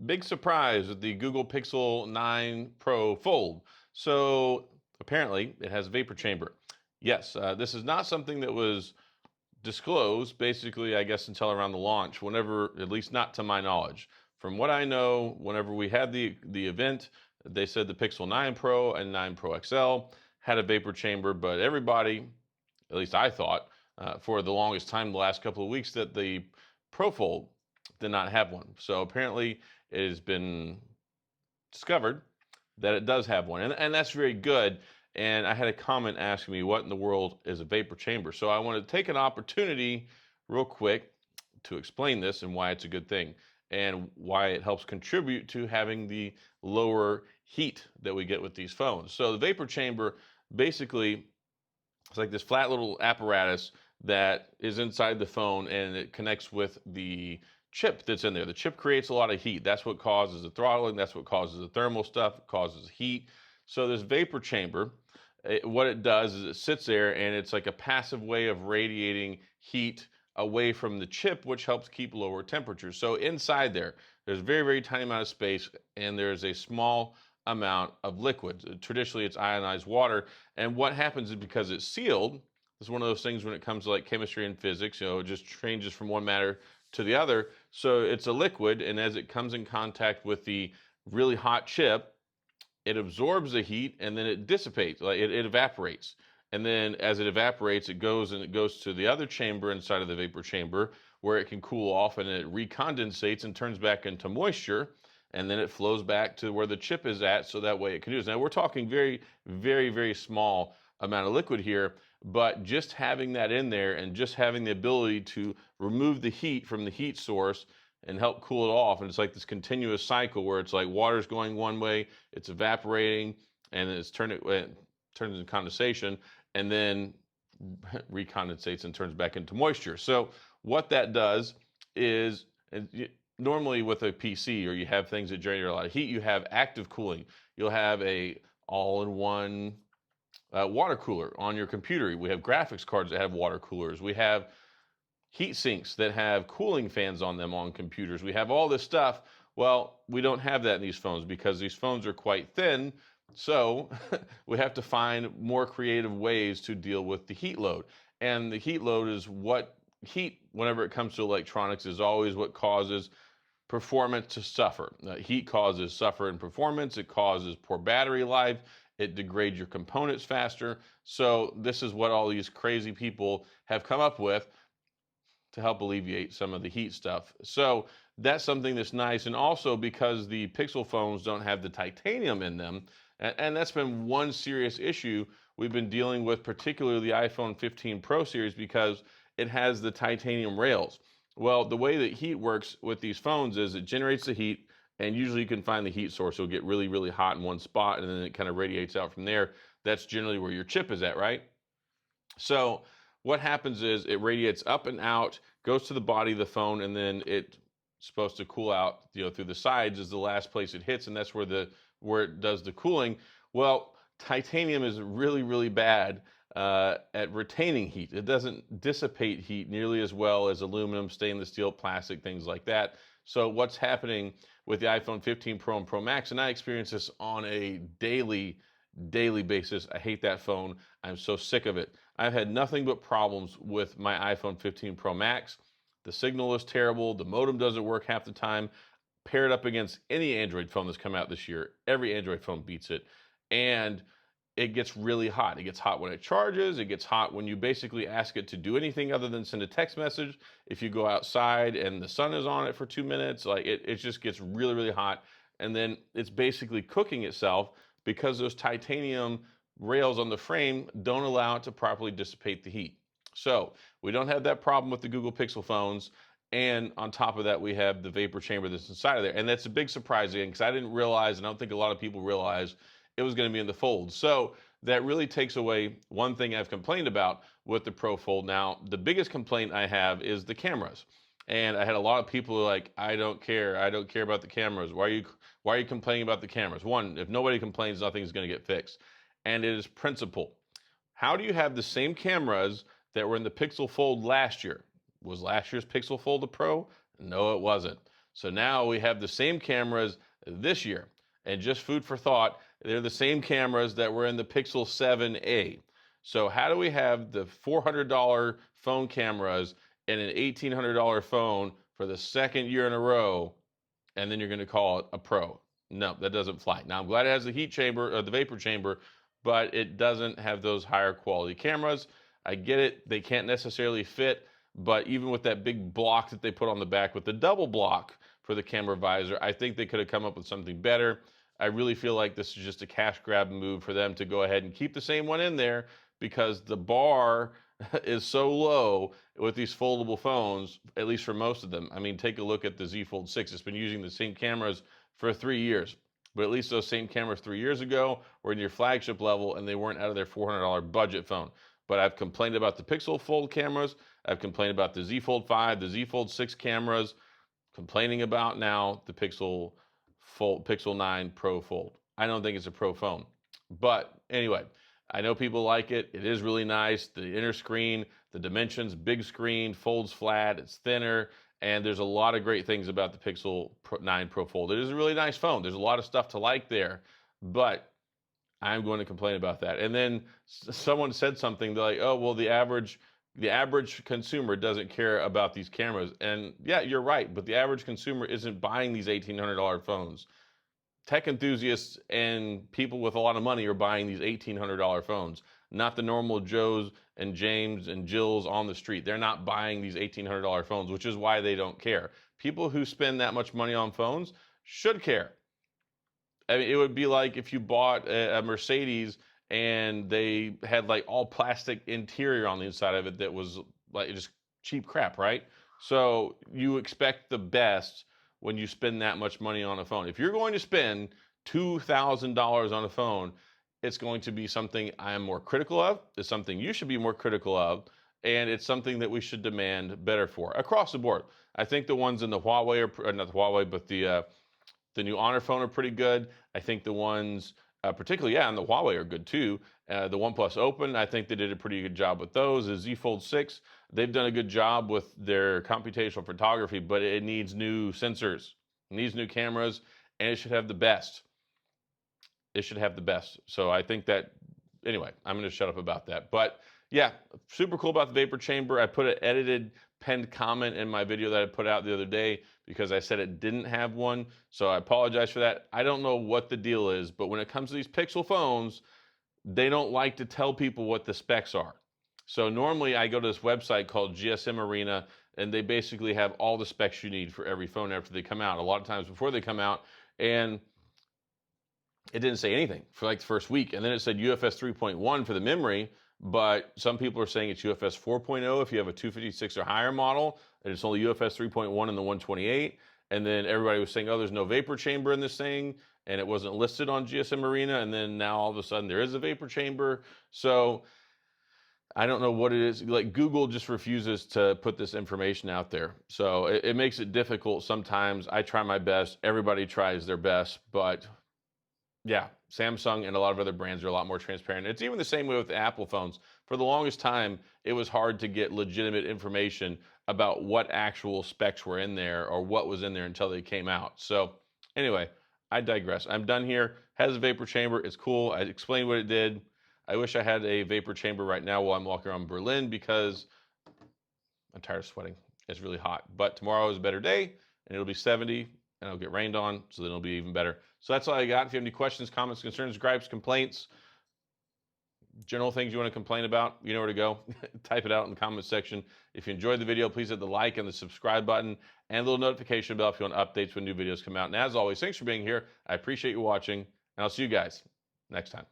Big surprise with the Google Pixel 9 Pro Fold. So apparently it has a vapor chamber. Yes, this is not something that was disclosed basically, I guess, until around the launch, whenever, at least not to my knowledge. From what I know, whenever we had the event, they said the Pixel 9 Pro and 9 Pro XL had a vapor chamber, but everybody, at least I thought, for the longest time, the last couple of weeks, that the Pro Fold did not have one. So apparently it has been discovered that it does have one, and that's very good. And I had a comment asking me what in the world is a vapor chamber. So I want to take an opportunity real quick to explain this and why it's a good thing and why it helps contribute to having the lower heat that we get with these phones. So the vapor chamber basically, it's like this flat little apparatus that is inside the phone, and it connects with the chip that's in there. The chip creates a lot of heat. That's what causes the throttling. That's what causes the thermal stuff. It causes heat. So this vapor chamber, what it does is it sits there, and it's like a passive way of radiating heat away from the chip, which helps keep lower temperatures. So inside there's a very, very tiny amount of space, and there's a small amount of liquid. Traditionally, it's ionized water. And what happens is, because it's sealed, it's one of those things when it comes to like chemistry and physics, it just changes from one matter to the other. So it's a liquid, and as it comes in contact with the really hot chip, it absorbs the heat and then it dissipates, like it evaporates. And then as it evaporates, it goes to the other chamber inside of the vapor chamber, where it can cool off, and it recondensates and turns back into moisture, and then it flows back to where the chip is at, so that way it can use. Now we're talking very, very, very small amount of liquid here, but just having that in there and just having the ability to remove the heat from the heat source and help cool it off. And it's like this continuous cycle where it's like water's going one way, it's evaporating, and it's turns into condensation, and then recondensates and turns back into moisture. So what that does is, normally with a PC, or you have things that generate a lot of heat, you have active cooling. You'll have a all-in-one water cooler on your computer. We have graphics cards that have water coolers. We have heat sinks that have cooling fans on them on computers. We have all this stuff. Well, we don't have that in these phones because these phones are quite thin. So we have to find more creative ways to deal with the heat load. And the heat load is whenever it comes to electronics, is always what causes performance to suffer. Heat causes suffer in performance. It causes poor battery life. It degrades your components faster. So this is what all these crazy people have come up with to help alleviate some of the heat stuff. So that's something that's nice. And also, because the Pixel phones don't have the titanium in them, and that's been one serious issue we've been dealing with, particularly the iPhone 15 Pro series, because it has the titanium rails. Well, the way that heat works with these phones is it generates the heat, and usually you can find the heat source. It'll get really, really hot in one spot, and then it kind of radiates out from there. That's generally where your chip is at, right? So what happens is it radiates up and out, goes to the body of the phone, and then it's supposed to cool out, through the sides is the last place it hits, and that's where it does the cooling. Well, titanium is really, really bad at retaining heat. It doesn't dissipate heat nearly as well as aluminum, stainless steel, plastic, things like that. So what's happening with the iPhone 15 Pro and Pro Max, and I experience this on a daily basis. I hate that phone. I'm so sick of it. I've had nothing but problems with my iPhone 15 Pro Max. The signal is terrible. The modem doesn't work half the time. Pair it up against any Android phone that's come out this year. Every Android phone beats it. And it gets really hot. It gets hot when it charges. It gets hot when you basically ask it to do anything other than send a text message. If you go outside and the sun is on it for 2 minutes, like it just gets really, really hot. And then it's basically cooking itself because those titanium rails on the frame don't allow it to properly dissipate the heat. So we don't have that problem with the Google Pixel phones. And on top of that, we have the vapor chamber that's inside of there. And that's a big surprise again, because I didn't realize, and I don't think a lot of people realize, it was going to be in the Fold. So that really takes away one thing I've complained about with the Pro Fold. Now, the biggest complaint I have is the cameras. And I had a lot of people who are like, I don't care about the cameras. Why are you complaining about the cameras? One, if nobody complains, nothing's going to get fixed. And it is principle. How do you have the same cameras that were in the Pixel Fold last year? Was last year's Pixel Fold a Pro? No, it wasn't. So now we have the same cameras this year. And just food for thought, they're the same cameras that were in the Pixel 7a. So how do we have the $400 phone cameras and an $1,800 phone for the second year in a row, and then you're going to call it a Pro? No, that doesn't fly. Now, I'm glad it has the heat chamber, or the vapor chamber, but it doesn't have those higher quality cameras. I get it. They can't necessarily fit, but even with that big block that they put on the back with the double block for the camera visor, I think they could have come up with something better. I really feel like this is just a cash grab move for them to go ahead and keep the same one in there, because the bar is so low with these foldable phones, at least for most of them. I mean, take a look at the Z Fold 6. It's been using the same cameras for 3 years. But at least those same cameras 3 years ago were in your flagship level, and they weren't out of their $400 budget phone. But I've complained about the Pixel Fold cameras. I've complained about the Z Fold 5, the Z Fold 6 cameras. Complaining about now the Pixel 9 Pro Fold. I don't think it's a Pro phone. But anyway, I know people like it. It is really nice. The inner screen, the dimensions, big screen, folds flat, it's thinner, and there's a lot of great things about the Pixel 9 Pro Fold. It is a really nice phone. There's a lot of stuff to like there, but I'm going to complain about that. And then someone said something like, oh, well, the average consumer doesn't care about these cameras. And yeah, you're right, but the average consumer isn't buying these $1,800 phones. Tech enthusiasts and people with a lot of money are buying these $1,800 phones, not the normal Joes and James and Jills on the street. They're not buying these $1,800 phones, which is why they don't care. People who spend that much money on phones should care. I mean, it would be like if you bought a Mercedes and they had like all plastic interior on the inside of it that was like just cheap crap, right? So you expect the best when you spend that much money on a phone. If you're going to spend $2,000 on a phone, it's going to be something I am more critical of. It's something you should be more critical of, and it's something that we should demand better for across the board. I think the ones in the Huawei are not the Huawei, but the new Honor phone are pretty good. I think the ones, particularly, on the Huawei are good too. The OnePlus Open, I think they did a pretty good job with those. The Z Fold 6, they've done a good job with their computational photography, but it needs new sensors, it needs new cameras, and it should have the best. It should have the best. So I think that, anyway, I'm going to shut up about that. But yeah, super cool about the vapor chamber. I put an edited pinned comment in my video that I put out the other day because I said it didn't have one. So I apologize for that. I don't know what the deal is, but when it comes to these Pixel phones, they don't like to tell people what the specs are. So normally I go to this website called GSM Arena, and they basically have all the specs you need for every phone after they come out. A lot of times before they come out, and it didn't say anything for like the first week. And then it said UFS 3.1 for the memory, but some people are saying it's UFS 4.0 if you have a 256 or higher model, and it's only UFS 3.1 in the 128. And then everybody was saying, oh, there's no vapor chamber in this thing, and it wasn't listed on GSM Arena. And then now all of a sudden there is a vapor chamber. So I don't know what it is. Like, Google just refuses to put this information out there. So it makes it difficult sometimes. I try my best. Everybody tries their best. But yeah, Samsung and a lot of other brands are a lot more transparent. It's even the same way with the Apple phones. For the longest time, it was hard to get legitimate information about what actual specs were in there or what was in there until they came out. So anyway, I digress. I'm done here. Has a vapor chamber. It's cool. I explained what it did. I wish I had a vapor chamber right now while I'm walking around Berlin because I'm tired of sweating. It's really hot. But tomorrow is a better day, and it'll be 70, and it'll get rained on, so then it'll be even better. So that's all I got. If you have any questions, comments, concerns, gripes, complaints, general things you want to complain about, you know where to go. Type it out in the comments section. If you enjoyed the video, please hit the like and the subscribe button and a little notification bell if you want updates when new videos come out. And as always, thanks for being here. I appreciate you watching, and I'll see you guys next time.